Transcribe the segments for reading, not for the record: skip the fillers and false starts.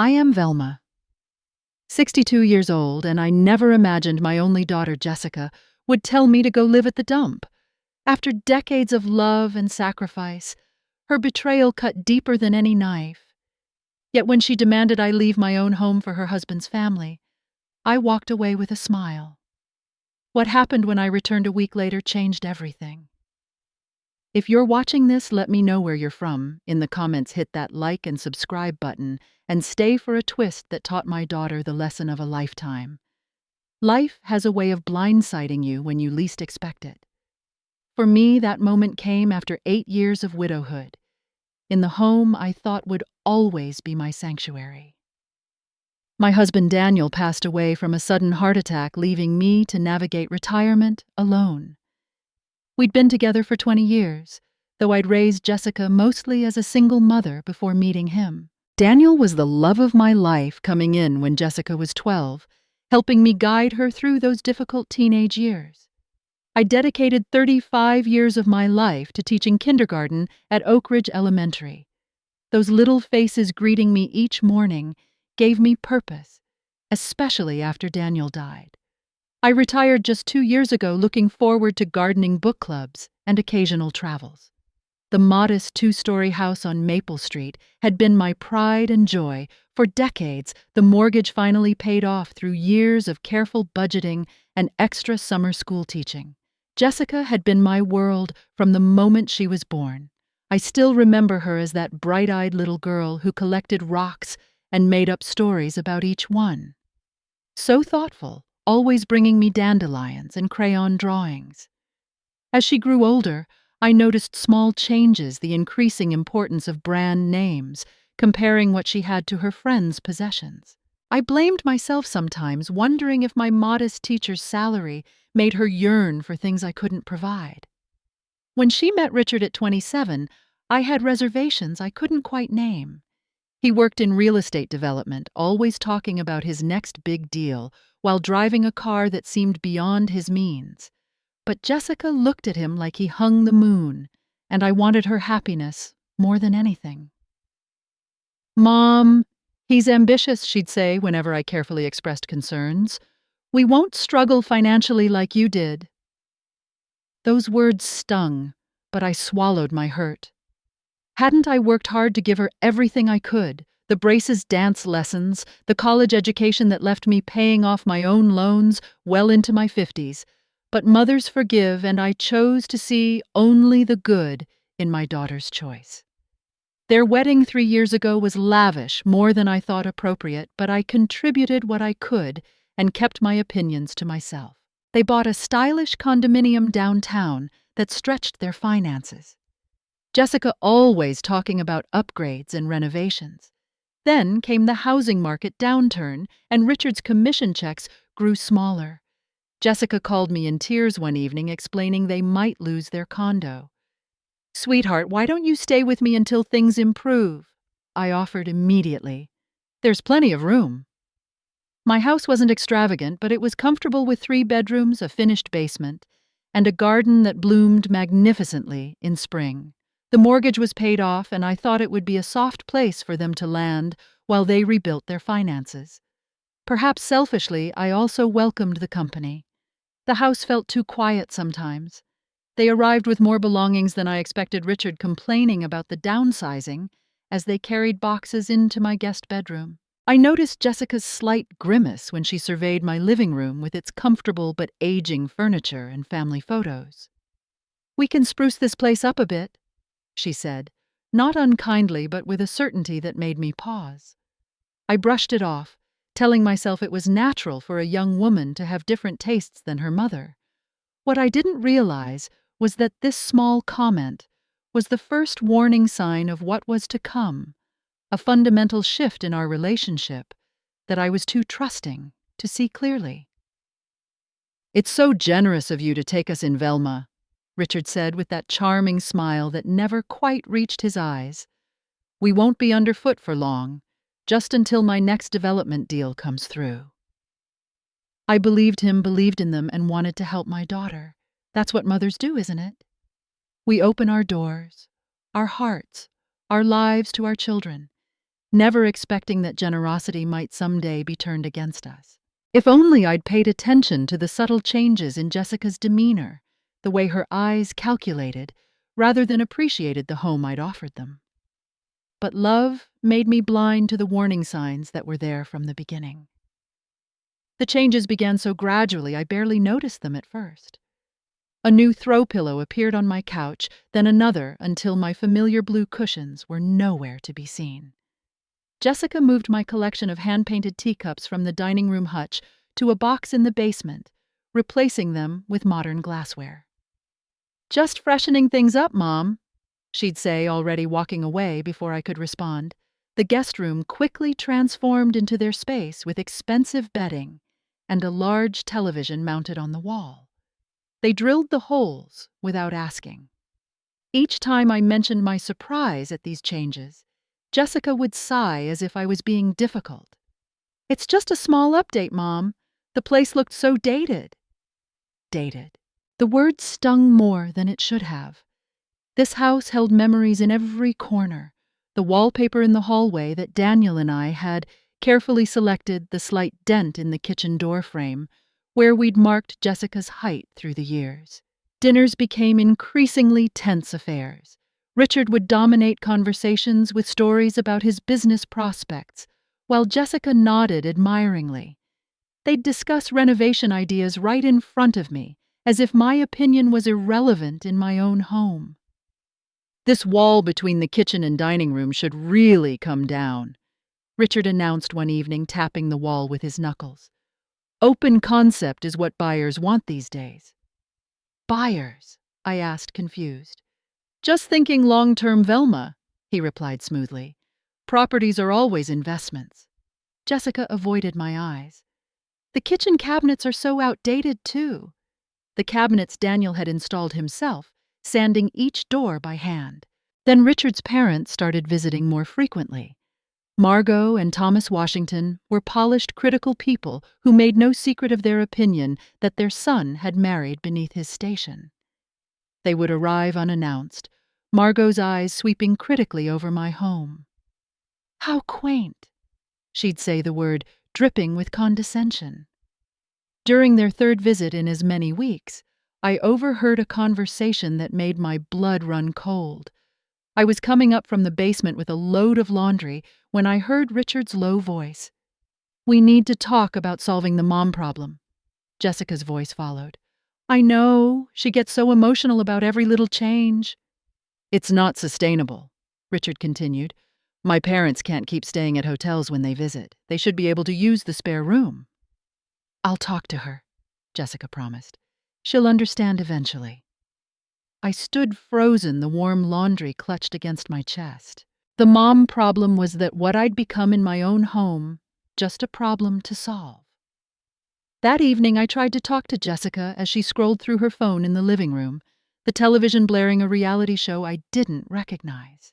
I am Velma, 62 years old, and I never imagined my only daughter, Jessica, would tell me to go live at the dump. After decades of love and sacrifice, her betrayal cut deeper than any knife. Yet when she demanded I leave my own home for her husband's family, I walked away with a smile. What happened when I returned a week later changed everything. If you're watching this, let me know where you're from. In the comments, hit that like and subscribe button, and stay for a twist that taught my daughter the lesson of a lifetime. Life has a way of blindsiding you when you least expect it. For me, that moment came after 8 years of widowhood, in the home I thought would always be my sanctuary. My husband Daniel passed away from a sudden heart attack, leaving me to navigate retirement alone. We'd been together for 20 years, though I'd raised Jessica mostly as a single mother before meeting him. Daniel was the love of my life coming in when Jessica was 12, helping me guide her through those difficult teenage years. I dedicated 35 years of my life to teaching kindergarten at Oak Ridge Elementary. Those little faces greeting me each morning gave me purpose, especially after Daniel died. I retired just 2 years ago, looking forward to gardening book clubs and occasional travels. The modest 2-story house on Maple Street had been my pride and joy. For decades, the mortgage finally paid off through years of careful budgeting and extra summer school teaching. Jessica had been my world from the moment she was born. I still remember her as that bright-eyed little girl who collected rocks and made up stories about each one. So thoughtful, always bringing me dandelions and crayon drawings. As she grew older, I noticed small changes, the increasing importance of brand names, comparing what she had to her friends' possessions. I blamed myself sometimes, wondering if my modest teacher's salary made her yearn for things I couldn't provide. When she met Richard at 27, I had reservations I couldn't quite name. He worked in real estate development, always talking about his next big deal, while driving a car that seemed beyond his means. But Jessica looked at him like he hung the moon, and I wanted her happiness more than anything. "Mom, he's ambitious," she'd say whenever I carefully expressed concerns. "We won't struggle financially like you did." Those words stung, but I swallowed my hurt. Hadn't I worked hard to give her everything I could? The braces dance lessons, the college education that left me paying off my own loans well into my 50s. But mothers forgive, and I chose to see only the good in my daughter's choice. Their wedding 3 years ago was lavish, more than I thought appropriate, but I contributed what I could and kept my opinions to myself. They bought a stylish condominium downtown that stretched their finances. Jessica always talking about upgrades and renovations. Then came the housing market downturn, and Richard's commission checks grew smaller. Jessica called me in tears one evening, explaining they might lose their condo. "Sweetheart, why don't you stay with me until things improve?" I offered immediately. "There's plenty of room." My house wasn't extravagant, but it was comfortable with 3 bedrooms, a finished basement, and a garden that bloomed magnificently in spring. The mortgage was paid off, and I thought it would be a soft place for them to land while they rebuilt their finances. Perhaps selfishly, I also welcomed the company. The house felt too quiet sometimes. They arrived with more belongings than I expected, Richard complaining about the downsizing as they carried boxes into my guest bedroom. I noticed Jessica's slight grimace when she surveyed my living room with its comfortable but aging furniture and family photos. "We can spruce this place up a bit," she said, not unkindly but with a certainty that made me pause. I brushed it off, telling myself it was natural for a young woman to have different tastes than her mother. What I didn't realize was that this small comment was the first warning sign of what was to come, a fundamental shift in our relationship that I was too trusting to see clearly. "It's so generous of you to take us in, Velma," Richard said with that charming smile that never quite reached his eyes. "We won't be underfoot for long, just until my next development deal comes through." I believed him, believed in them, and wanted to help my daughter. That's what mothers do, isn't it? We open our doors, our hearts, our lives to our children, never expecting that generosity might someday be turned against us. If only I'd paid attention to the subtle changes in Jessica's demeanor, the way her eyes calculated, rather than appreciated the home I'd offered them. But love made me blind to the warning signs that were there from the beginning. The changes began so gradually I barely noticed them at first. A new throw pillow appeared on my couch, then another until my familiar blue cushions were nowhere to be seen. Jessica moved my collection of hand-painted teacups from the dining room hutch to a box in the basement, replacing them with modern glassware. "Just freshening things up, Mom," she'd say, already walking away before I could respond. The guest room quickly transformed into their space with expensive bedding and a large television mounted on the wall. They drilled the holes without asking. Each time I mentioned my surprise at these changes, Jessica would sigh as if I was being difficult. "It's just a small update, Mom. The place looked so dated." Dated. The word stung more than it should have. This house held memories in every corner. The wallpaper in the hallway that Daniel and I had carefully selected, the slight dent in the kitchen door frame, where we'd marked Jessica's height through the years. Dinners became increasingly tense affairs. Richard would dominate conversations with stories about his business prospects, while Jessica nodded admiringly. They'd discuss renovation ideas right in front of me, as if my opinion was irrelevant in my own home. "This wall between the kitchen and dining room should really come down," Richard announced one evening, tapping the wall with his knuckles. "Open concept is what buyers want these days." "Buyers?" I asked, confused. "Just thinking long-term, Velma," he replied smoothly. "Properties are always investments." Jessica avoided my eyes. "The kitchen cabinets are so outdated, too." The cabinets Daniel had installed himself, sanding each door by hand. Then Richard's parents started visiting more frequently. Margot and Thomas Washington were polished, critical people who made no secret of their opinion that their son had married beneath his station. They would arrive unannounced, Margot's eyes sweeping critically over my home. "How quaint," she'd say the word, dripping with condescension. During their third visit in as many weeks, I overheard a conversation that made my blood run cold. I was coming up from the basement with a load of laundry when I heard Richard's low voice. "We need to talk about solving the mom problem." Jessica's voice followed. "I know, she gets so emotional about every little change." "It's not sustainable," Richard continued. "My parents can't keep staying at hotels when they visit. They should be able to use the spare room." "I'll talk to her," Jessica promised. "She'll understand eventually." I stood frozen, the warm laundry clutched against my chest. The mom problem was that what I'd become in my own home, just a problem to solve. That evening I tried to talk to Jessica as she scrolled through her phone in the living room, the television blaring a reality show I didn't recognize.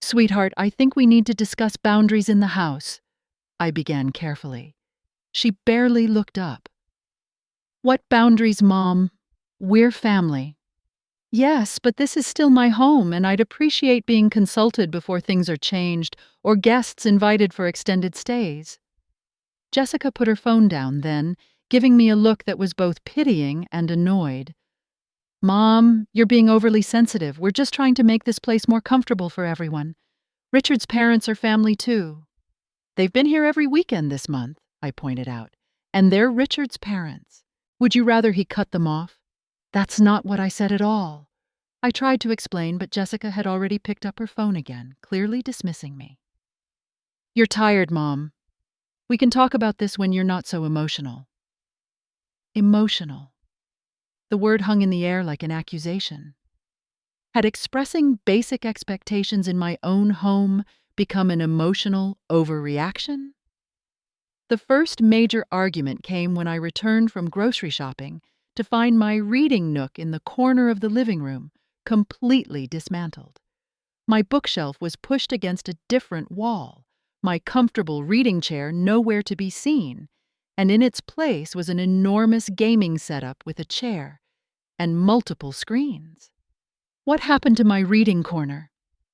"Sweetheart, I think we need to discuss boundaries in the house," I began carefully. She barely looked up. "What boundaries, Mom? We're family." "Yes, but this is still my home, and I'd appreciate being consulted before things are changed or guests invited for extended stays." Jessica put her phone down then, giving me a look that was both pitying and annoyed. "Mom, you're being overly sensitive. We're just trying to make this place more comfortable for everyone. Richard's parents are family, too." "They've been here every weekend this month," I pointed out, "and they're Richard's parents. Would you rather he cut them off?" "That's not what I said at all." I tried to explain, but Jessica had already picked up her phone again, clearly dismissing me. "You're tired, Mom. We can talk about this when you're not so emotional." Emotional. The word hung in the air like an accusation. Had expressing basic expectations in my own home become an emotional overreaction? The first major argument came when I returned from grocery shopping to find my reading nook in the corner of the living room completely dismantled. My bookshelf was pushed against a different wall, my comfortable reading chair nowhere to be seen, and in its place was an enormous gaming setup with a chair and multiple screens. "What happened to my reading corner?"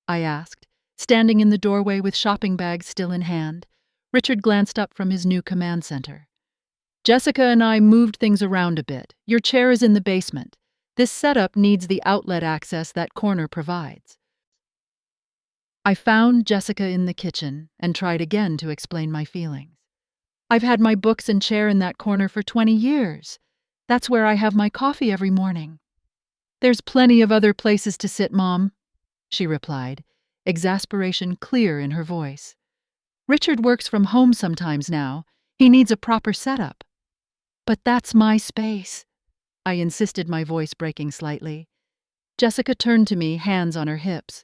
I asked, Standing in the doorway with shopping bags still in hand, Richard glanced up from his new command center. Jessica and I moved things around a bit. Your chair is in the basement. This setup needs the outlet access that corner provides. I found Jessica in the kitchen and tried again to explain my feelings. I've had my books and chair in that corner for 20 years. That's where I have my coffee every morning. There's plenty of other places to sit, Mom, she replied, exasperation clear in her voice. Richard works from home sometimes now. He needs a proper setup. But that's my space, I insisted, my voice breaking slightly. Jessica turned to me, hands on her hips.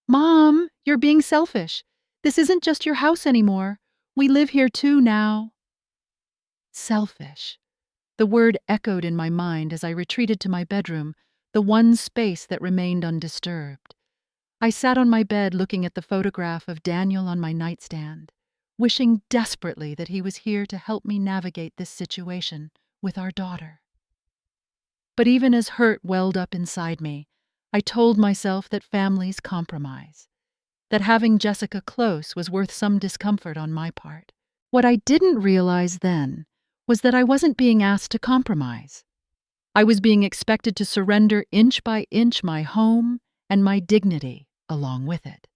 Mom, you're being selfish. This isn't just your house anymore. We live here too now. Selfish. The word echoed in my mind as I retreated to my bedroom, the one space that remained undisturbed. I sat on my bed looking at the photograph of Daniel on my nightstand, wishing desperately that he was here to help me navigate this situation with our daughter. But even as hurt welled up inside me, I told myself that families compromise, that having Jessica close was worth some discomfort on my part. What I didn't realize then was that I wasn't being asked to compromise. I was being expected to surrender inch by inch my home and my dignity along with it.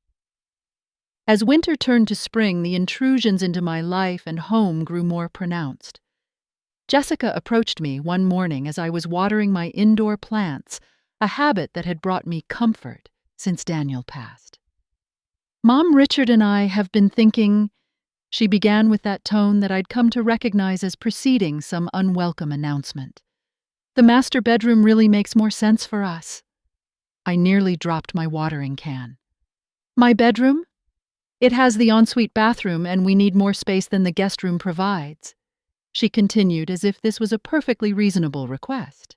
As winter turned to spring, the intrusions into my life and home grew more pronounced. Jessica approached me one morning as I was watering my indoor plants, a habit that had brought me comfort since Daniel passed. Mom, Richard and I have been thinking, she began with that tone that I'd come to recognize as preceding some unwelcome announcement. The master bedroom really makes more sense for us. I nearly dropped my watering can. My bedroom? It has the ensuite bathroom and we need more space than the guest room provides, she continued as if this was a perfectly reasonable request.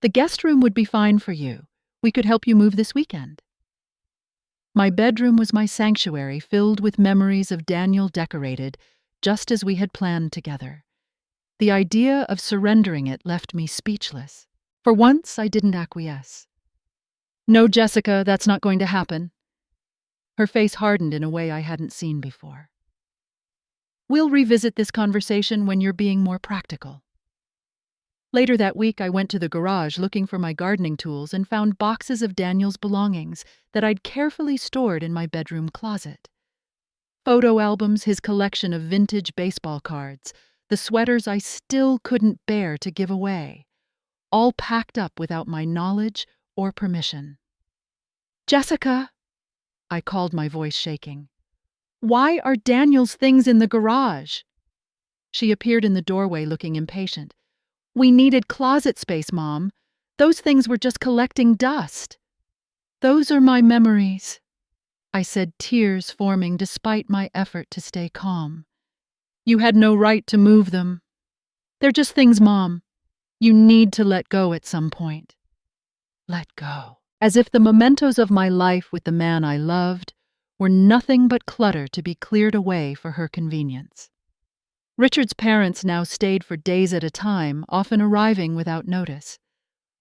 The guest room would be fine for you. We could help you move this weekend. My bedroom was my sanctuary, filled with memories of Daniel decorated, just as we had planned together. The idea of surrendering it left me speechless. For once, I didn't acquiesce. No, Jessica, that's not going to happen. Her face hardened in a way I hadn't seen before. We'll revisit this conversation when you're being more practical. Later that week, I went to the garage looking for my gardening tools and found boxes of Daniel's belongings that I'd carefully stored in my bedroom closet. Photo albums, his collection of vintage baseball cards, the sweaters I still couldn't bear to give away, all packed up without my knowledge or permission. Jessica, I called, my voice shaking. Why are Daniel's things in the garage? She appeared in the doorway looking impatient. We needed closet space, Mom. Those things were just collecting dust. Those are my memories, I said, tears forming despite my effort to stay calm. You had no right to move them. They're just things, Mom. You need to let go at some point. Let go. As if the mementos of my life with the man I loved were nothing but clutter to be cleared away for her convenience. Richard's parents now stayed for days at a time, often arriving without notice.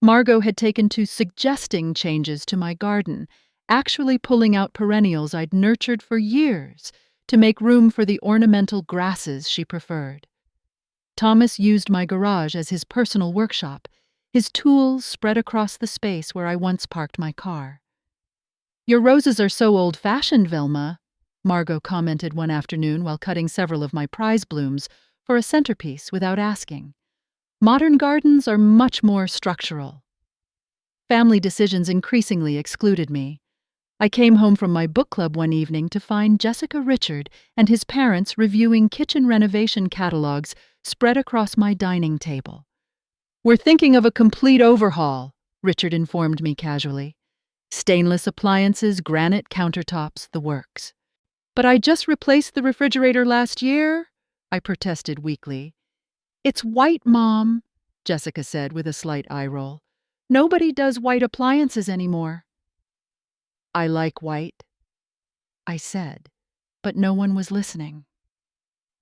Margot had taken to suggesting changes to my garden, actually pulling out perennials I'd nurtured for years to make room for the ornamental grasses she preferred. Thomas used my garage as his personal workshop, his tools spread across the space where I once parked my car. Your roses are so old-fashioned, Velma, Margot commented one afternoon while cutting several of my prize blooms for a centerpiece without asking. Modern gardens are much more structural. Family decisions increasingly excluded me. I came home from my book club one evening to find Jessica, Richard, and his parents reviewing kitchen renovation catalogs spread across my dining table. We're thinking of a complete overhaul, Richard informed me casually. Stainless appliances, granite countertops, the works. But I just replaced the refrigerator last year, I protested weakly. It's white, Mom, Jessica said with a slight eye roll. Nobody does white appliances anymore. I like white, I said, but no one was listening.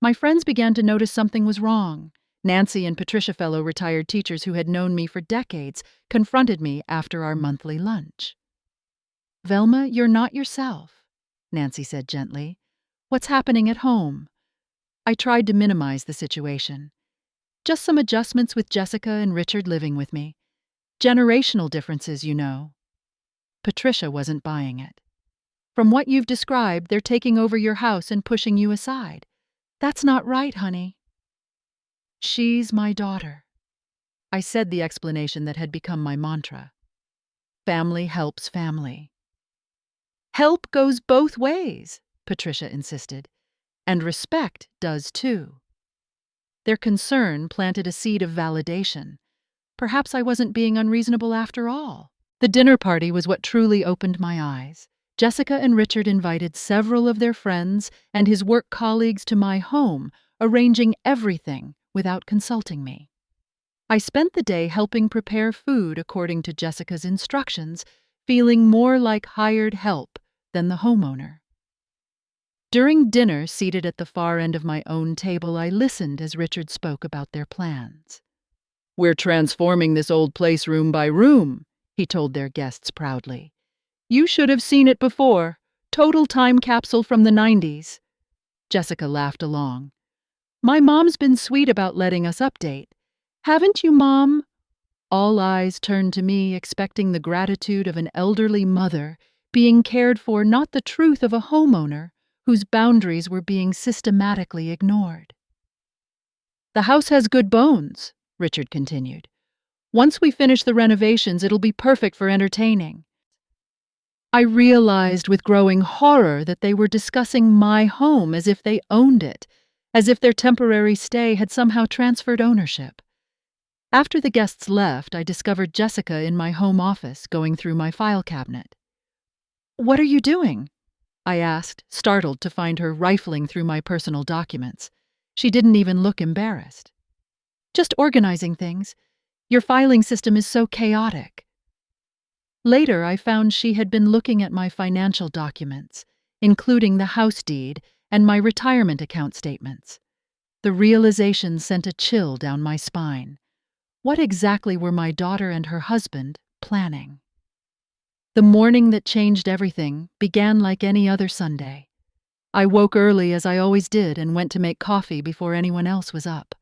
My friends began to notice something was wrong. Nancy and Patricia, fellow retired teachers who had known me for decades, confronted me after our monthly lunch. Velma, you're not yourself, Nancy said gently. What's happening at home? I tried to minimize the situation. Just some adjustments with Jessica and Richard living with me. Generational differences, you know. Patricia wasn't buying it. From what you've described, they're taking over your house and pushing you aside. That's not right, honey. She's my daughter. I said the explanation that had become my mantra. Family helps family. Help goes both ways, Patricia insisted, and respect does too. Their concern planted a seed of validation. Perhaps I wasn't being unreasonable after all. The dinner party was what truly opened my eyes. Jessica and Richard invited several of their friends and his work colleagues to my home, arranging everything without consulting me. I spent the day helping prepare food according to Jessica's instructions, feeling more like hired help than the homeowner. During dinner, seated at the far end of my own table, I listened as Richard spoke about their plans. We're transforming this old place room by room, he told their guests proudly. You should have seen it before. Total time capsule from the 90s. Jessica laughed along. My mom's been sweet about letting us update. Haven't you, Mom? All eyes turned to me, expecting the gratitude of an elderly mother, being cared for, not the truth of a homeowner whose boundaries were being systematically ignored. The house has good bones, Richard continued. Once we finish the renovations, it'll be perfect for entertaining. I realized with growing horror that they were discussing my home as if they owned it, as if their temporary stay had somehow transferred ownership. After the guests left, I discovered Jessica in my home office going through my file cabinet. What are you doing? I asked, startled to find her rifling through my personal documents. She didn't even look embarrassed. Just organizing things. Your filing system is so chaotic. Later, I found she had been looking at my financial documents, including the house deed and my retirement account statements. The realization sent a chill down my spine. What exactly were my daughter and her husband planning? The morning that changed everything began like any other Sunday. I woke early as I always did and went to make coffee before anyone else was up.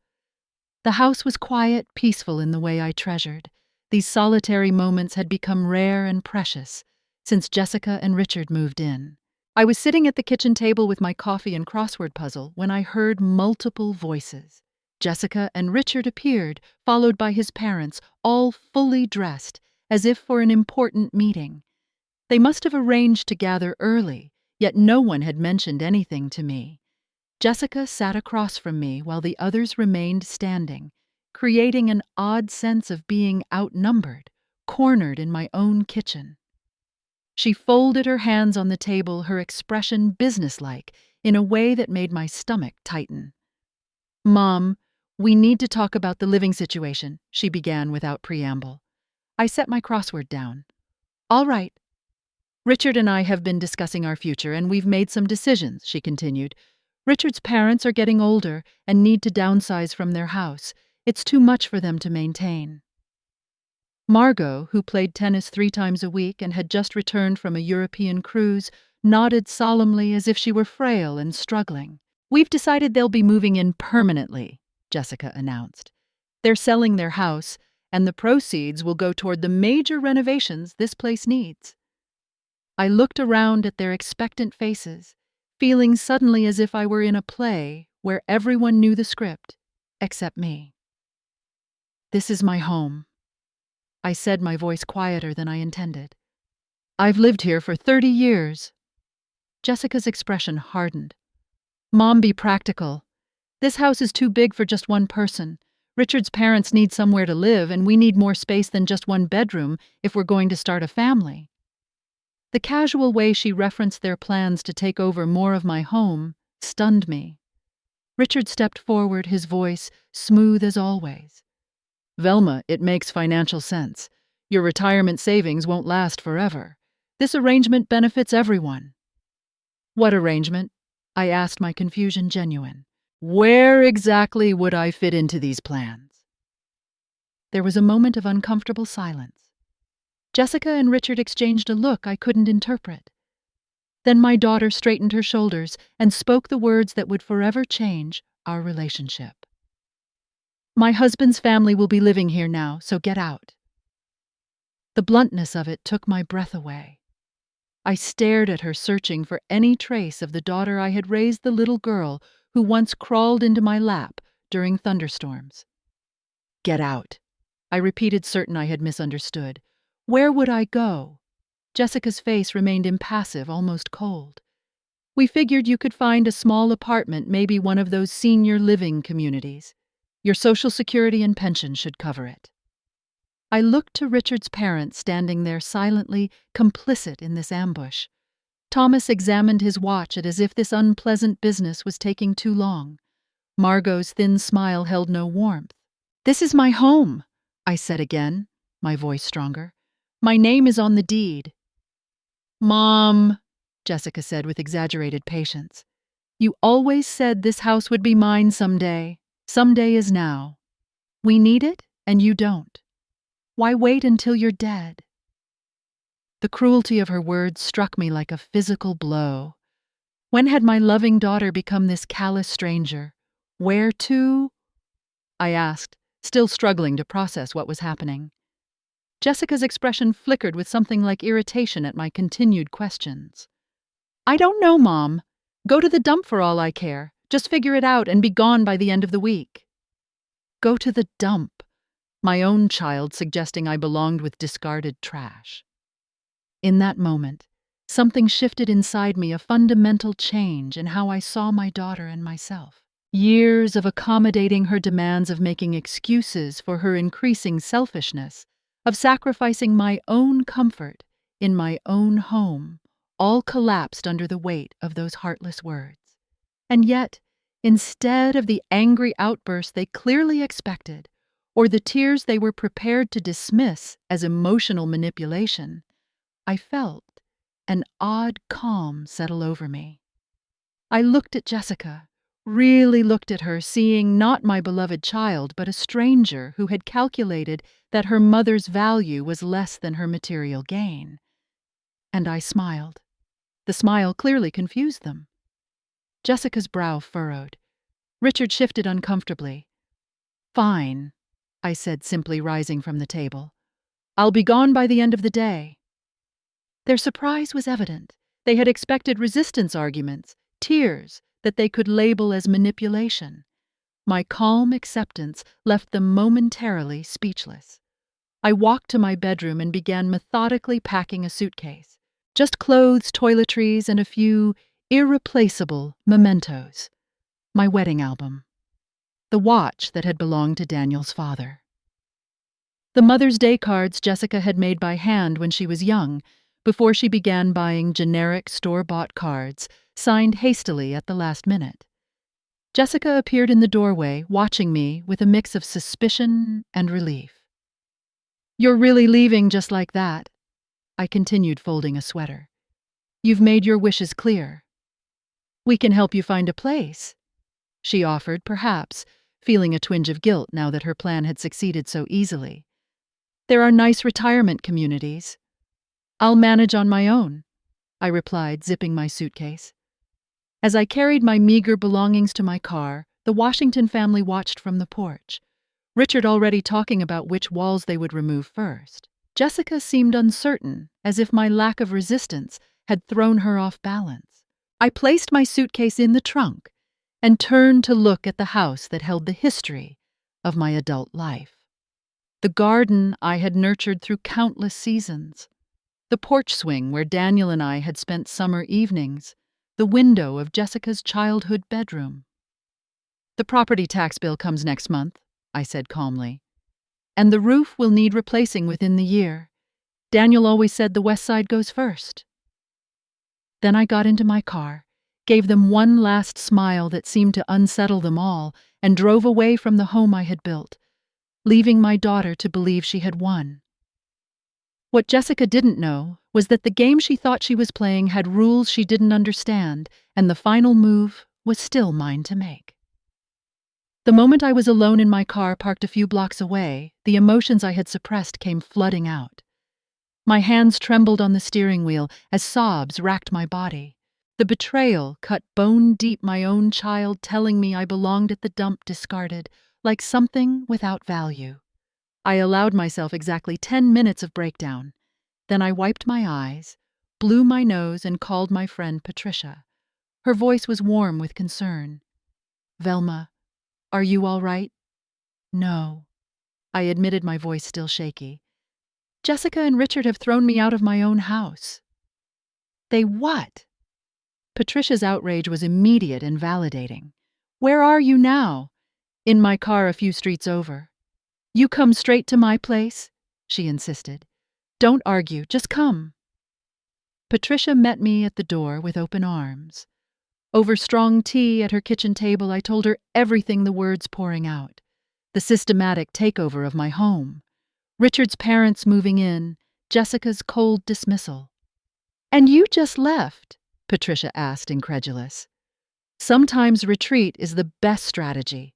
The house was quiet, peaceful in the way I treasured. These solitary moments had become rare and precious since Jessica and Richard moved in. I was sitting at the kitchen table with my coffee and crossword puzzle when I heard multiple voices. Jessica and Richard appeared, followed by his parents, all fully dressed, as if for an important meeting. They must have arranged to gather early, yet no one had mentioned anything to me. Jessica sat across from me while the others remained standing, creating an odd sense of being outnumbered, cornered in my own kitchen. She folded her hands on the table, her expression businesslike, in a way that made my stomach tighten. Mom, we need to talk about the living situation, she began without preamble. I set my crossword down. All right. Richard and I have been discussing our future, and we've made some decisions, she continued. Richard's parents are getting older and need to downsize from their house. It's too much for them to maintain. Margot, who played tennis 3 times a week and had just returned from a European cruise, nodded solemnly as if she were frail and struggling. We've decided they'll be moving in permanently, Jessica announced. They're selling their house, and the proceeds will go toward the major renovations this place needs. I looked around at their expectant faces, feeling suddenly as if I were in a play where everyone knew the script, except me. This is my home, I said, my voice quieter than I intended. I've lived here for 30 years. Jessica's expression hardened. Mom, be practical. This house is too big for just one person. Richard's parents need somewhere to live, and we need more space than just 1 bedroom if we're going to start a family. The casual way she referenced their plans to take over more of my home stunned me. Richard stepped forward, his voice smooth as always. Velma, it makes financial sense. Your retirement savings won't last forever. This arrangement benefits everyone. What arrangement? I asked, my confusion genuine. Where exactly would I fit into these plans? There was a moment of uncomfortable silence. Jessica and Richard exchanged a look I couldn't interpret. Then my daughter straightened her shoulders and spoke the words that would forever change our relationship. "My husband's family will be living here now, so get out." The bluntness of it took my breath away. I stared at her, searching for any trace of the daughter I had raised, the little girl who once crawled into my lap during thunderstorms. "Get out," I repeated, certain I had misunderstood. Where would I go? Jessica's face remained impassive, almost cold. "We figured you could find a small apartment, maybe one of those senior living communities. Your Social Security and pension should cover it." I looked to Richard's parents standing there silently complicit in this ambush. Thomas examined his watch as if this unpleasant business was taking too long. Margot's thin smile held no warmth. "This is my home," I said again, my voice stronger. "My name is on the deed." "Mom," Jessica said with exaggerated patience, "you always said this house would be mine someday. Someday is now. We need it, and you don't. Why wait until you're dead?" The cruelty of her words struck me like a physical blow. When had my loving daughter become this callous stranger? "Where to?" I asked, still struggling to process what was happening. Jessica's expression flickered with something like irritation at my continued questions. "I don't know, Mom. Go to the dump for all I care. Just figure it out and be gone by the end of the week." Go to the dump. My own child suggesting I belonged with discarded trash. In that moment, something shifted inside me, a fundamental change in how I saw my daughter and myself. Years of accommodating her demands, of making excuses for her increasing selfishness, of sacrificing my own comfort in my own home, all collapsed under the weight of those heartless words. And yet, instead of the angry outburst they clearly expected, or the tears they were prepared to dismiss as emotional manipulation, I felt an odd calm settle over me. I looked at Jessica, really looked at her, seeing not my beloved child, but a stranger who had calculated that her mother's value was less than her material gain. And I smiled. The smile clearly confused them. Jessica's brow furrowed. Richard shifted uncomfortably. "Fine," I said, simply rising from the table. "I'll be gone by the end of the day." Their surprise was evident. They had expected resistance arguments, tears that they could label as manipulation. My calm acceptance left them momentarily speechless. I walked to my bedroom and began methodically packing a suitcase. Just clothes, toiletries, and a few irreplaceable mementos. My wedding album. The watch that had belonged to Daniel's father. The Mother's Day cards Jessica had made by hand when she was young, before she began buying generic store-bought cards, signed hastily at the last minute. Jessica appeared in the doorway, watching me with a mix of suspicion and relief. "You're really leaving just like that?" I continued, folding a sweater. "You've made your wishes clear." "We can help you find a place," she offered, perhaps feeling a twinge of guilt now that her plan had succeeded so easily. "There are nice retirement communities." "I'll manage on my own," I replied, zipping my suitcase. As I carried my meager belongings to my car, the Washington family watched from the porch, Richard already talking about which walls they would remove first. Jessica seemed uncertain, as if my lack of resistance had thrown her off balance. I placed my suitcase in the trunk and turned to look at the house that held the history of my adult life. The garden I had nurtured through countless seasons. The porch swing where Daniel and I had spent summer evenings. The window of Jessica's childhood bedroom. "The property tax bill comes next month," I said calmly. "And the roof will need replacing within the year. Daniel always said the west side goes first." Then I got into my car, gave them one last smile that seemed to unsettle them all, and drove away from the home I had built, leaving my daughter to believe she had won. What Jessica didn't know was that the game she thought she was playing had rules she didn't understand, and the final move was still mine to make. The moment I was alone in my car parked a few blocks away, the emotions I had suppressed came flooding out. My hands trembled on the steering wheel as sobs racked my body. The betrayal cut bone deep, my own child telling me I belonged at the dump discarded, like something without value. I allowed myself exactly 10 minutes of breakdown. Then I wiped my eyes, blew my nose, and called my friend Patricia. Her voice was warm with concern. "Velma, are you all right?" "No," I admitted, my voice still shaky. "Jessica and Richard have thrown me out of my own house." "They what?" Patricia's outrage was immediate and validating. "Where are you now?" "In my car a few streets over." "You come straight to my place?" she insisted. "Don't argue, just come." Patricia met me at the door with open arms. Over strong tea at her kitchen table, I told her everything, the words pouring out. The systematic takeover of my home. Richard's parents moving in, Jessica's cold dismissal. "And you just left?" Patricia asked, incredulous. "Sometimes retreat is the best strategy,"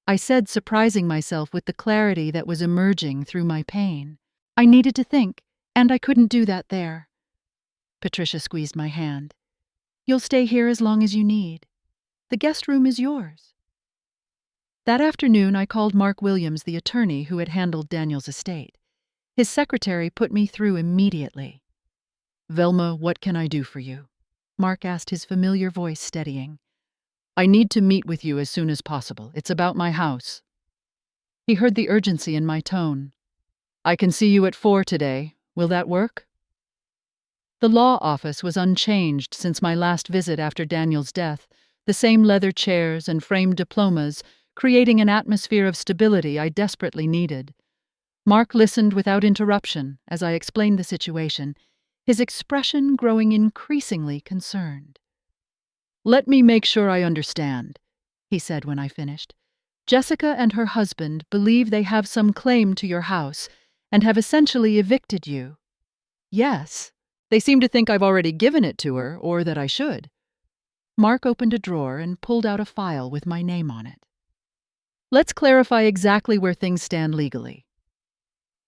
I said, surprising myself with the clarity that was emerging through my pain. "I needed to think, and I couldn't do that there." Patricia squeezed my hand. "You'll stay here as long as you need. The guest room is yours." That afternoon, I called Mark Williams, the attorney who had handled Daniel's estate. His secretary put me through immediately. "Velma, what can I do for you?" Mark asked, his familiar voice steadying. "I need to meet with you as soon as possible. It's about my house." He heard the urgency in my tone. "I can see you at 4 today. Will that work?" The law office was unchanged since my last visit after Daniel's death, the same leather chairs and framed diplomas, creating an atmosphere of stability I desperately needed. Mark listened without interruption as I explained the situation, his expression growing increasingly concerned. "Let me make sure I understand," he said when I finished. "Jessica and her husband believe they have some claim to your house and have essentially evicted you." "Yes. They seem to think I've already given it to her, or that I should." Mark opened a drawer and pulled out a file with my name on it. "Let's clarify exactly where things stand legally."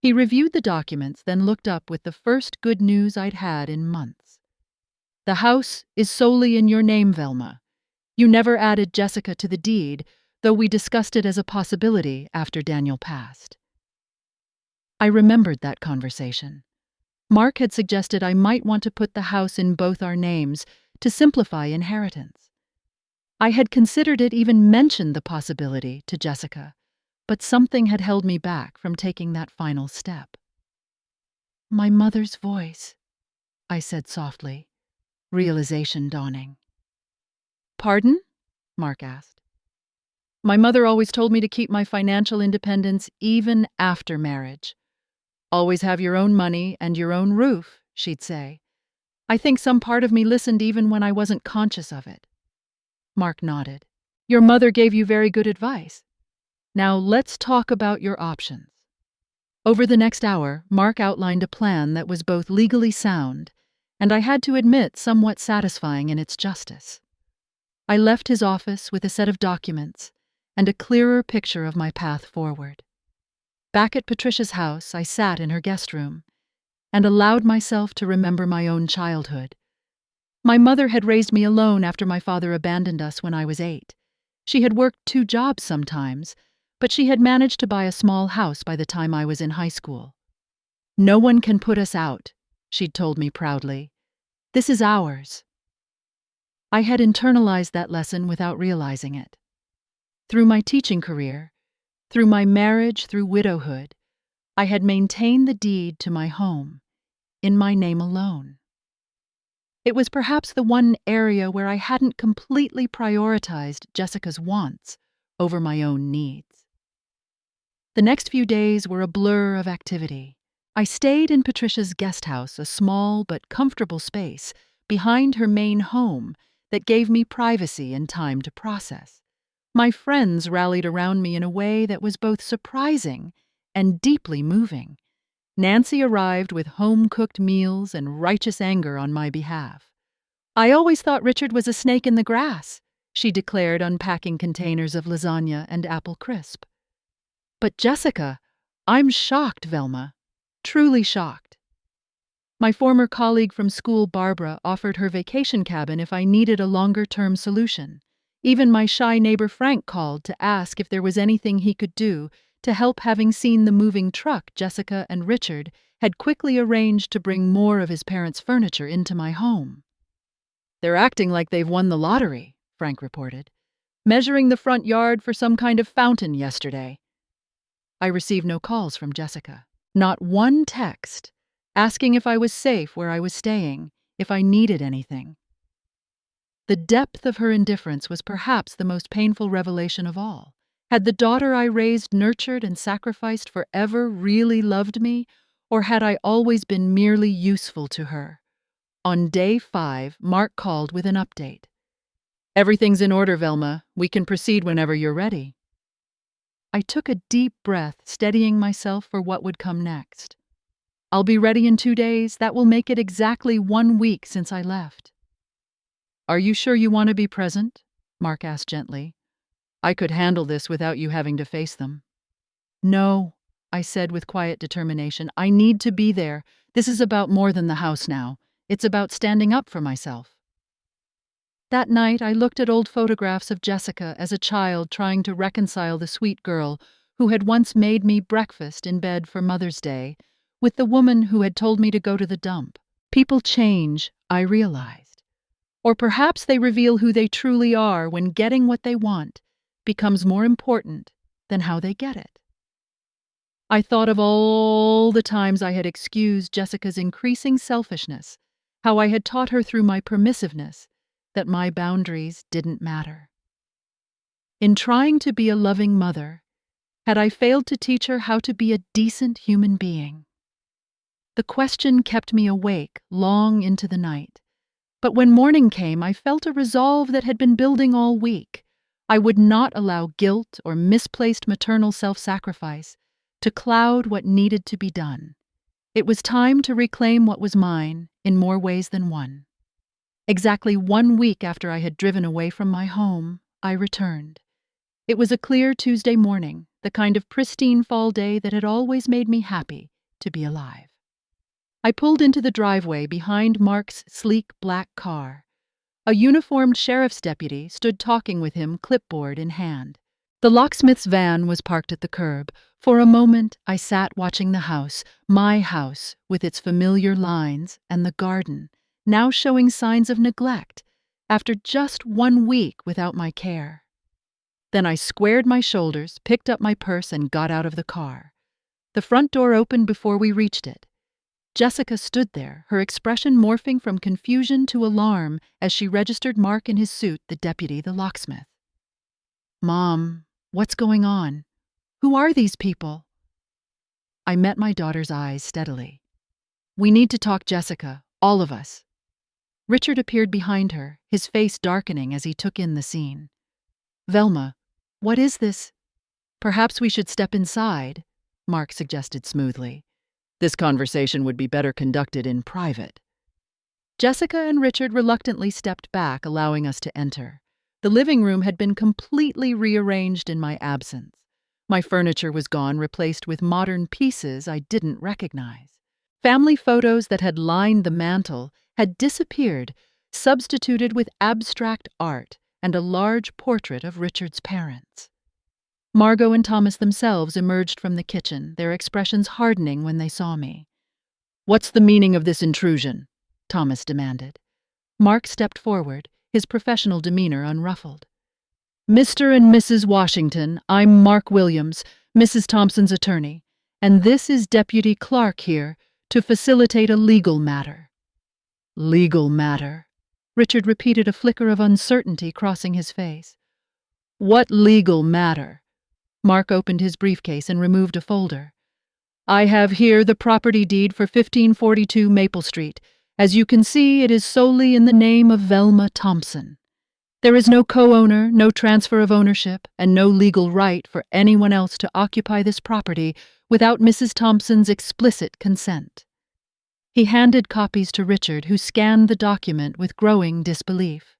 He reviewed the documents, then looked up with the first good news I'd had in months. "The house is solely in your name, Velma. You never added Jessica to the deed, though we discussed it as a possibility after Daniel passed." I remembered that conversation. Mark had suggested I might want to put the house in both our names to simplify inheritance. I had considered it, even mentioned the possibility to Jessica, but something had held me back from taking that final step. "My mother's voice," I said softly, realization dawning. "Pardon?" Mark asked. "My mother always told me to keep my financial independence even after marriage. Always have your own money and your own roof," she'd say. I think some part of me listened even when I wasn't conscious of it. Mark nodded. "Your mother gave you very good advice. Now let's talk about your options." Over the next hour, Mark outlined a plan that was both legally sound and, I had to admit, somewhat satisfying in its justice. I left his office with a set of documents and a clearer picture of my path forward. Back at Patricia's house, I sat in her guest room and allowed myself to remember my own childhood. My mother had raised me alone after my father abandoned us when I was 8. She had worked 2 jobs sometimes, but she had managed to buy a small house by the time I was in high school. "No one can put us out," she'd told me proudly. "This is ours." I had internalized that lesson without realizing it. Through my teaching career, through my marriage, through widowhood, I had maintained the deed to my home, in my name alone. It was perhaps the one area where I hadn't completely prioritized Jessica's wants over my own needs. The next few days were a blur of activity. I stayed in Patricia's guest house, a small but comfortable space behind her main home that gave me privacy and time to process. My friends rallied around me in a way that was both surprising and deeply moving. Nancy arrived with home-cooked meals and righteous anger on my behalf. "I always thought Richard was a snake in the grass," she declared, unpacking containers of lasagna and apple crisp. "But Jessica, I'm shocked, Velma. Truly shocked." My former colleague from school, Barbara, offered her vacation cabin if I needed a longer-term solution. Even my shy neighbor Frank called to ask if there was anything he could do to help, having seen the moving truck Jessica and Richard had quickly arranged to bring more of his parents' furniture into my home. "They're acting like they've won the lottery," Frank reported. "Measuring the front yard for some kind of fountain yesterday." I received no calls from Jessica. Not one text asking if I was safe where I was staying, if I needed anything. The depth of her indifference was perhaps the most painful revelation of all. Had the daughter I raised, nurtured, and sacrificed forever really loved me, or had I always been merely useful to her? On day 5, Mark called with an update. "Everything's in order, Velma. We can proceed whenever you're ready." I took a deep breath, steadying myself for what would come next. "I'll be ready in 2 days. That will make it exactly 1 week since I left." "Are you sure you want to be present?" Mark asked gently. "I could handle this without you having to face them." "No," I said with quiet determination. "I need to be there. This is about more than the house now. It's about standing up for myself." That night, I looked at old photographs of Jessica as a child trying to reconcile the sweet girl who had once made me breakfast in bed for Mother's Day with the woman who had told me to go to the dump. People change, I realized. Or perhaps they reveal who they truly are when getting what they want becomes more important than how they get it. I thought of all the times I had excused Jessica's increasing selfishness, how I had taught her through my permissiveness that my boundaries didn't matter. In trying to be a loving mother, had I failed to teach her how to be a decent human being? The question kept me awake long into the night. But when morning came, I felt a resolve that had been building all week. I would not allow guilt or misplaced maternal self-sacrifice to cloud what needed to be done. It was time to reclaim what was mine in more ways than one. Exactly 1 week after I had driven away from my home, I returned. It was a clear Tuesday morning, the kind of pristine fall day that had always made me happy to be alive. I pulled into the driveway behind Mark's sleek black car. A uniformed sheriff's deputy stood talking with him, clipboard in hand. The locksmith's van was parked at the curb. For a moment, I sat watching the house, my house, with its familiar lines, and the garden, now showing signs of neglect, after just 1 week without my care. Then I squared my shoulders, picked up my purse, and got out of the car. The front door opened before we reached it. Jessica stood there, her expression morphing from confusion to alarm as she registered Mark in his suit, the deputy, the locksmith. "Mom, what's going on? Who are these people?" I met my daughter's eyes steadily. "We need to talk, Jessica, all of us." Richard appeared behind her, his face darkening as he took in the scene. "Velma, what is this?" "Perhaps we should step inside," Mark suggested smoothly. "This conversation would be better conducted in private." Jessica and Richard reluctantly stepped back, allowing us to enter. The living room had been completely rearranged in my absence. My furniture was gone, replaced with modern pieces I didn't recognize. Family photos that had lined the mantel had disappeared, substituted with abstract art and a large portrait of Richard's parents. Margot and Thomas themselves emerged from the kitchen, their expressions hardening when they saw me. "What's the meaning of this intrusion?" Thomas demanded. Mark stepped forward, his professional demeanor unruffled. "Mr. and Mrs. Washington, I'm Mark Williams, Mrs. Thompson's attorney, and this is Deputy Clark here to facilitate a legal matter." "Legal matter?" Richard repeated, a flicker of uncertainty crossing his face. "What legal matter?" Mark opened his briefcase and removed a folder. "I have here the property deed for 1542 Maple Street. As you can see, it is solely in the name of Velma Thompson. There is no co-owner, no transfer of ownership, and no legal right for anyone else to occupy this property without Mrs. Thompson's explicit consent." He handed copies to Richard, who scanned the document with growing disbelief.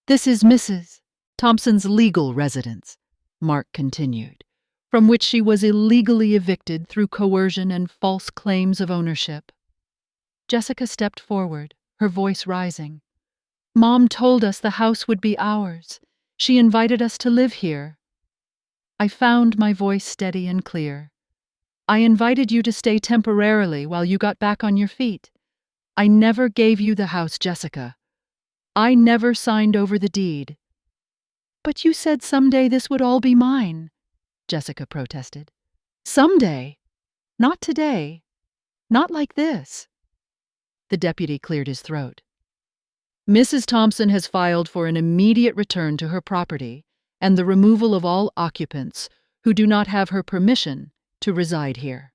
"This is Mrs. Thompson's legal residence," Mark continued, "from which she was illegally evicted through coercion and false claims of ownership." Jessica stepped forward, her voice rising. Mom told us the house would be ours. She invited us to live here. I found my voice steady and clear. I invited you to stay temporarily while you got back on your feet. I never gave you the house, Jessica. I never signed over the deed. But you said someday this would all be mine, Jessica protested. Someday. Not today. Not like this. The deputy cleared his throat. Mrs. Thompson has filed for an immediate return to her property and the removal of all occupants who do not have her permission to reside here.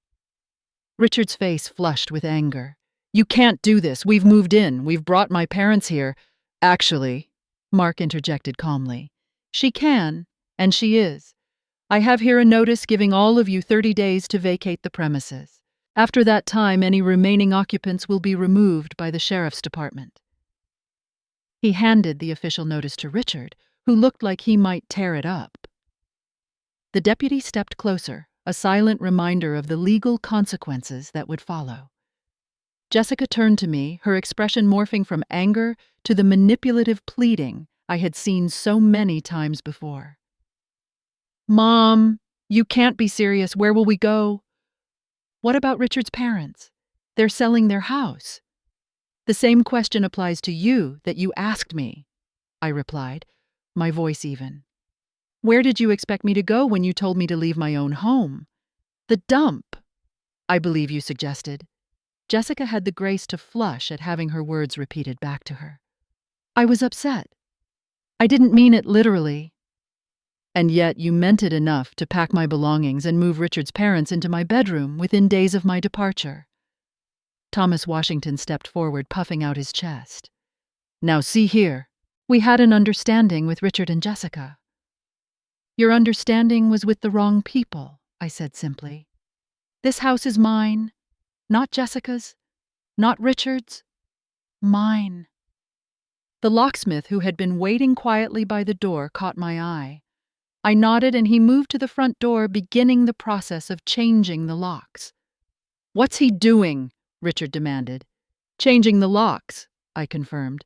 Richard's face flushed with anger. You can't do this. We've moved in. We've brought my parents here. Actually, Mark interjected calmly, she can, and she is. I have here a notice giving all of you 30 days to vacate the premises. After that time, any remaining occupants will be removed by the sheriff's department. He handed the official notice to Richard, who looked like he might tear it up. The deputy stepped closer, a silent reminder of the legal consequences that would follow. Jessica turned to me, her expression morphing from anger to the manipulative pleading I had seen so many times before. Mom, you can't be serious. Where will we go? What about Richard's parents? They're selling their house. The same question applies to you that you asked me, I replied, my voice even. Where did you expect me to go when you told me to leave my own home? The dump, I believe you suggested. Jessica had the grace to flush at having her words repeated back to her. I was upset. I didn't mean it literally. And yet you meant it enough to pack my belongings and move Richard's parents into my bedroom within days of my departure. Thomas Washington stepped forward, puffing out his chest. Now see here. We had an understanding with Richard and Jessica. Your understanding was with the wrong people, I said simply. This house is mine, not Jessica's, not Richard's, mine. The locksmith, who had been waiting quietly by the door, caught my eye. I nodded and he moved to the front door, beginning the process of changing the locks. What's he doing? Richard demanded. Changing the locks, I confirmed.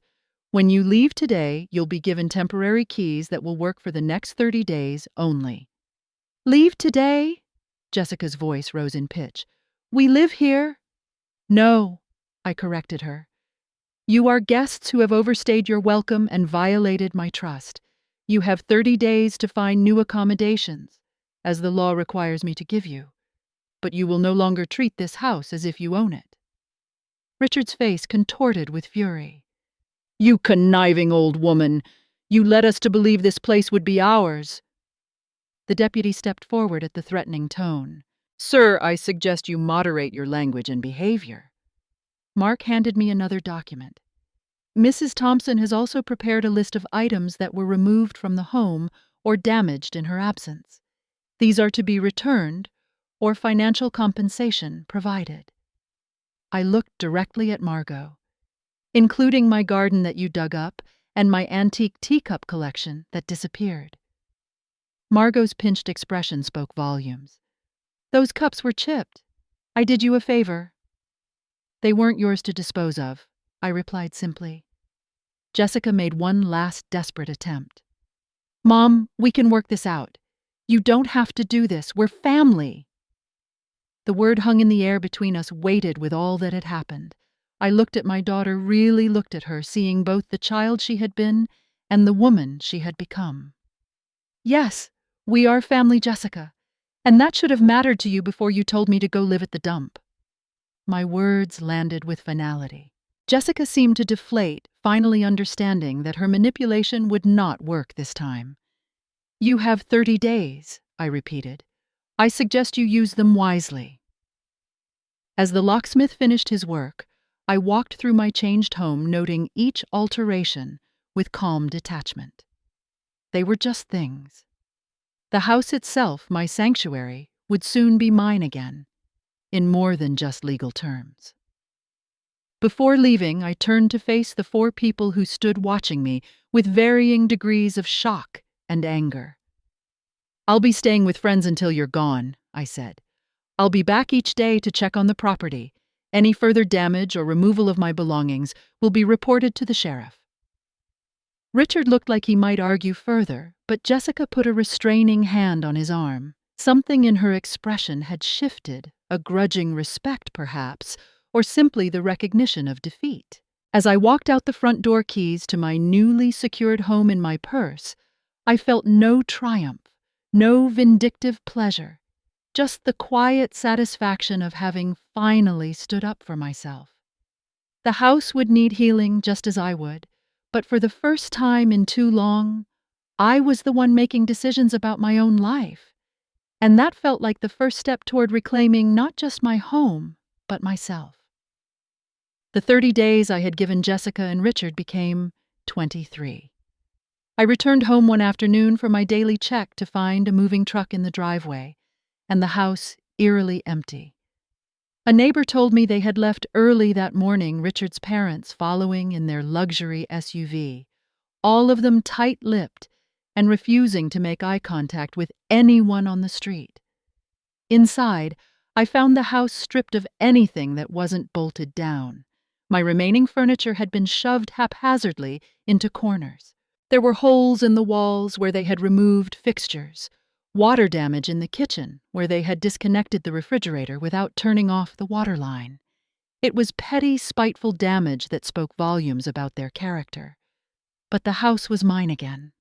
When you leave today, you'll be given temporary keys that will work for the next 30 days only. Leave today? Jessica's voice rose in pitch. We live here? No, I corrected her. You are guests who have overstayed your welcome and violated my trust. You have 30 days to find new accommodations, as the law requires me to give you. But you will no longer treat this house as if you own it. Richard's face contorted with fury. You conniving old woman! You led us to believe this place would be ours. The deputy stepped forward at the threatening tone. Sir, I suggest you moderate your language and behavior. Mark handed me another document. Mrs. Thompson has also prepared a list of items that were removed from the home or damaged in her absence. These are to be returned or financial compensation provided. I looked directly at Margot, including my garden that you dug up and my antique teacup collection that disappeared. Margot's pinched expression spoke volumes. Those cups were chipped. I did you a favor. They weren't yours to dispose of, I replied simply. Jessica made one last desperate attempt. Mom, we can work this out. You don't have to do this. We're family. The word hung in the air between us, weighted with all that had happened. I looked at my daughter, really looked at her, seeing both the child she had been and the woman she had become. Yes, we are family, Jessica, and that should have mattered to you before you told me to go live at the dump. My words landed with finality. Jessica seemed to deflate, finally understanding that her manipulation would not work this time. You have 30 days, I repeated. I suggest you use them wisely. As the locksmith finished his work, I walked through my changed home, noting each alteration with calm detachment. They were just things. The house itself, my sanctuary, would soon be mine again, in more than just legal terms. Before leaving, I turned to face the 4 people who stood watching me with varying degrees of shock and anger. I'll be staying with friends until you're gone, I said. I'll be back each day to check on the property, Any further damage or removal of my belongings will be reported to the sheriff." Richard looked like he might argue further, but Jessica put a restraining hand on his arm. Something in her expression had shifted, a grudging respect perhaps, or simply the recognition of defeat. As I walked out the front door keys to my newly secured home in my purse, I felt no triumph, no vindictive pleasure, just the quiet satisfaction of having finally stood up for myself. The house would need healing just as I would, but for the first time in too long, I was the one making decisions about my own life. And that felt like the first step toward reclaiming not just my home, but myself. The 30 days I had given Jessica and Richard became 23. I returned home one afternoon for my daily check to find a moving truck in the driveway, and the house eerily empty. A neighbor told me they had left early that morning, Richard's parents following in their luxury SUV, all of them tight-lipped and refusing to make eye contact with anyone on the street. Inside, I found the house stripped of anything that wasn't bolted down. My remaining furniture had been shoved haphazardly into corners. There were holes in the walls where they had removed fixtures, water damage in the kitchen where they had disconnected the refrigerator without turning off the water line. It was petty, spiteful damage that spoke volumes about their character. But the house was mine again.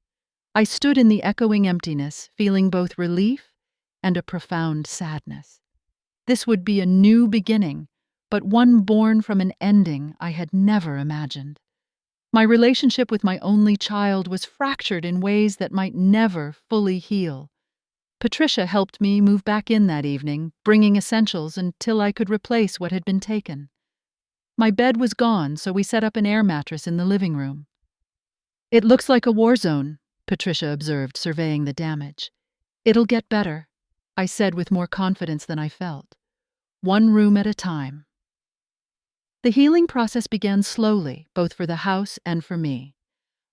I stood in the echoing emptiness, feeling both relief and a profound sadness. This would be a new beginning, but one born from an ending I had never imagined. My relationship with my only child was fractured in ways that might never fully heal. Patricia helped me move back in that evening, bringing essentials until I could replace what had been taken. My bed was gone, so we set up an air mattress in the living room. "It looks like a war zone," Patricia observed, surveying the damage. "It'll get better," I said with more confidence than I felt. One room at a time. The healing process began slowly, both for the house and for me.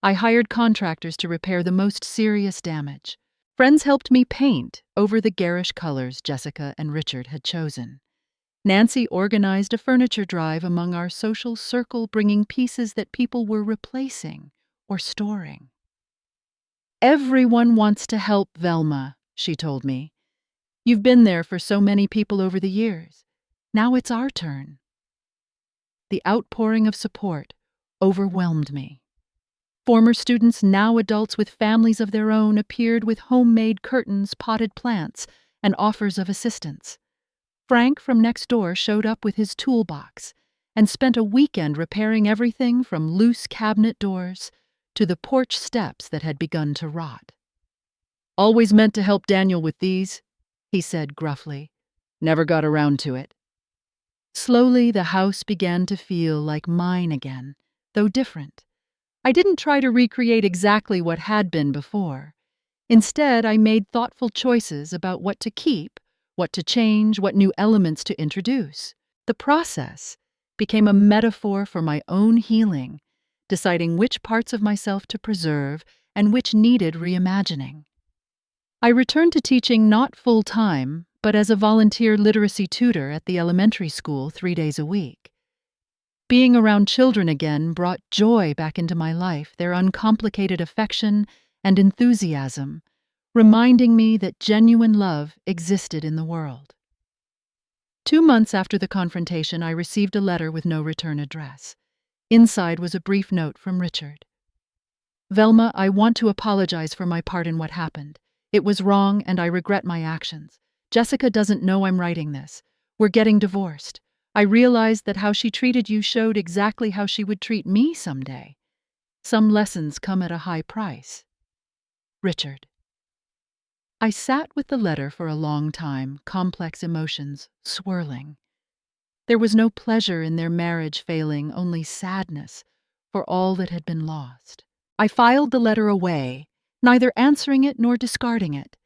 I hired contractors to repair the most serious damage. Friends helped me paint over the garish colors Jessica and Richard had chosen. Nancy organized a furniture drive among our social circle, bringing pieces that people were replacing or storing. "Everyone wants to help Velma," she told me. "You've been there for so many people over the years. Now it's our turn." The outpouring of support overwhelmed me. Former students, now adults with families of their own, appeared with homemade curtains, potted plants, and offers of assistance. Frank from next door showed up with his toolbox and spent a weekend repairing everything from loose cabinet doors to the porch steps that had begun to rot. "Always meant to help Daniel with these," he said gruffly. "Never got around to it." Slowly, the house began to feel like mine again, though different. I didn't try to recreate exactly what had been before. Instead, I made thoughtful choices about what to keep, what to change, what new elements to introduce. The process became a metaphor for my own healing, deciding which parts of myself to preserve and which needed reimagining. I returned to teaching not full-time, but as a volunteer literacy tutor at the elementary school 3 days a week. Being around children again brought joy back into my life, their uncomplicated affection and enthusiasm, reminding me that genuine love existed in the world. 2 months after the confrontation, I received a letter with no return address. Inside was a brief note from Richard. "Velma, I want to apologize for my part in what happened. It was wrong and I regret my actions. Jessica doesn't know I'm writing this. We're getting divorced. I realized that how she treated you showed exactly how she would treat me someday. Some lessons come at a high price. Richard." I sat with the letter for a long time, complex emotions swirling. There was no pleasure in their marriage failing, only sadness for all that had been lost. I filed the letter away, neither answering it nor discarding it,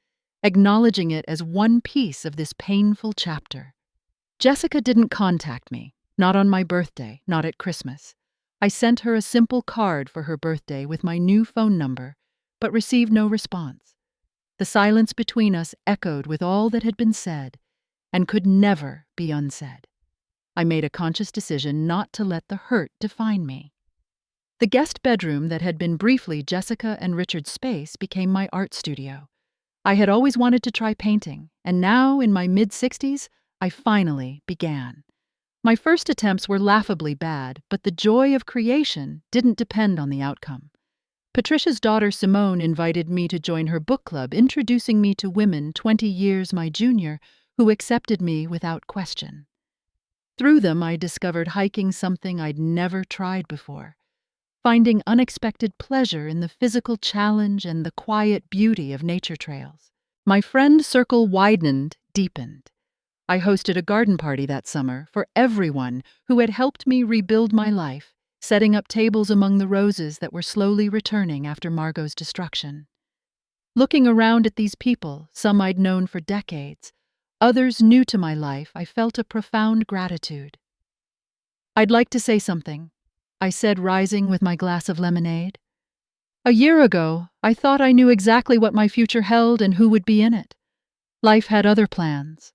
acknowledging it as one piece of this painful chapter. Jessica didn't contact me, not on my birthday, not at Christmas. I sent her a simple card for her birthday with my new phone number, but received no response. The silence between us echoed with all that had been said and could never be unsaid. I made a conscious decision not to let the hurt define me. The guest bedroom that had been briefly Jessica and Richard's space became my art studio. I had always wanted to try painting, and now, in my mid-60s, I finally began. My first attempts were laughably bad, but the joy of creation didn't depend on the outcome. Patricia's daughter Simone invited me to join her book club, introducing me to women 20 years my junior who accepted me without question. Through them, I discovered hiking something I'd never tried before, finding unexpected pleasure in the physical challenge and the quiet beauty of nature trails. My friend circle widened, deepened. I hosted a garden party that summer for everyone who had helped me rebuild my life, setting up tables among the roses that were slowly returning after Margot's destruction. Looking around at these people, some I'd known for decades, others new to my life, I felt a profound gratitude. "I'd like to say something," I said, rising with my glass of lemonade. "A year ago, I thought I knew exactly what my future held and who would be in it. Life had other plans."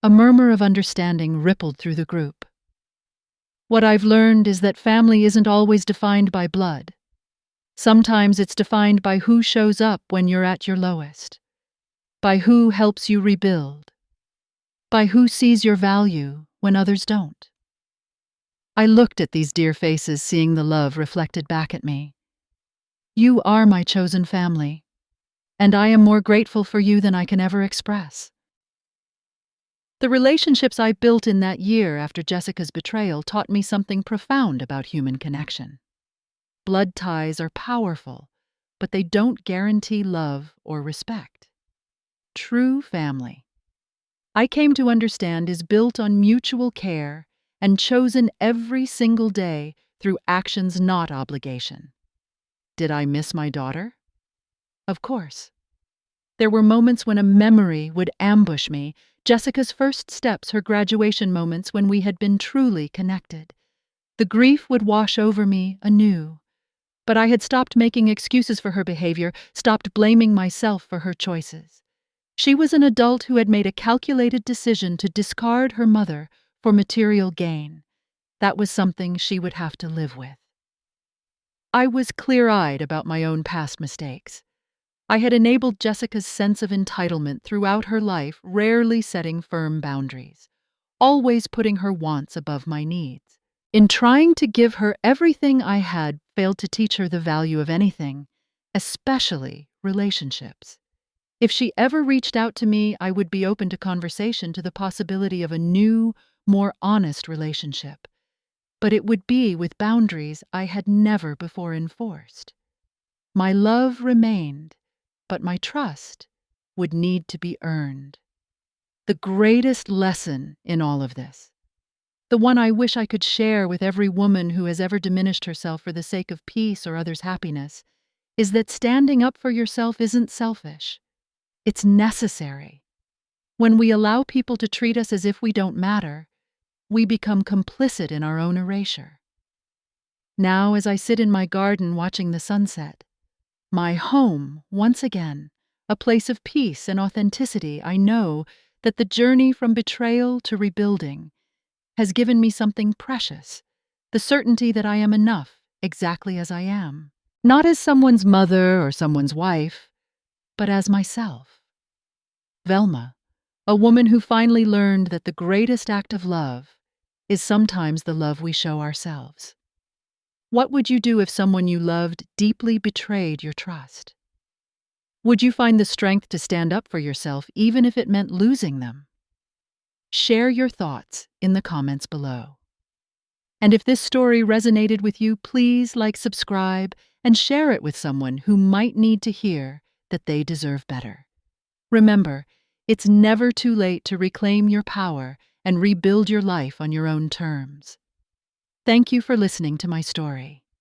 A murmur of understanding rippled through the group. "What I've learned is that family isn't always defined by blood. Sometimes it's defined by who shows up when you're at your lowest, by who helps you rebuild, by who sees your value when others don't." I looked at these dear faces, seeing the love reflected back at me. "You are my chosen family, and I am more grateful for you than I can ever express." The relationships I built in that year after Jessica's betrayal taught me something profound about human connection. Blood ties are powerful, but they don't guarantee love or respect. True family, I came to understand, is built on mutual care and chosen every single day through actions, not obligation. Did I miss my daughter? Of course. There were moments when a memory would ambush me, Jessica's first steps, her graduation moments when we had been truly connected. The grief would wash over me anew. But I had stopped making excuses for her behavior, stopped blaming myself for her choices. She was an adult who had made a calculated decision to discard her mother for material gain. That was something she would have to live with. I was clear-eyed about my own past mistakes. I had enabled Jessica's sense of entitlement throughout her life, rarely setting firm boundaries, always putting her wants above my needs. In trying to give her everything I had failed to teach her the value of anything, especially relationships. If she ever reached out to me, I would be open to conversation, to the possibility of a new, more honest relationship. But it would be with boundaries I had never before enforced. My love remained, but my trust would need to be earned. The greatest lesson in all of this, the one I wish I could share with every woman who has ever diminished herself for the sake of peace or others' happiness, is that standing up for yourself isn't selfish. It's necessary. When we allow people to treat us as if we don't matter, we become complicit in our own erasure. Now, as I sit in my garden watching the sunset, my home, once again, a place of peace and authenticity, I know that the journey from betrayal to rebuilding has given me something precious, the certainty that I am enough exactly as I am, not as someone's mother or someone's wife, but as myself. Velma, a woman who finally learned that the greatest act of love is sometimes the love we show ourselves. What would you do if someone you loved deeply betrayed your trust? Would you find the strength to stand up for yourself even if it meant losing them? Share your thoughts in the comments below. And if this story resonated with you, please subscribe, and share it with someone who might need to hear that they deserve better. Remember, it's never too late to reclaim your power and rebuild your life on your own terms. Thank you for listening to my story.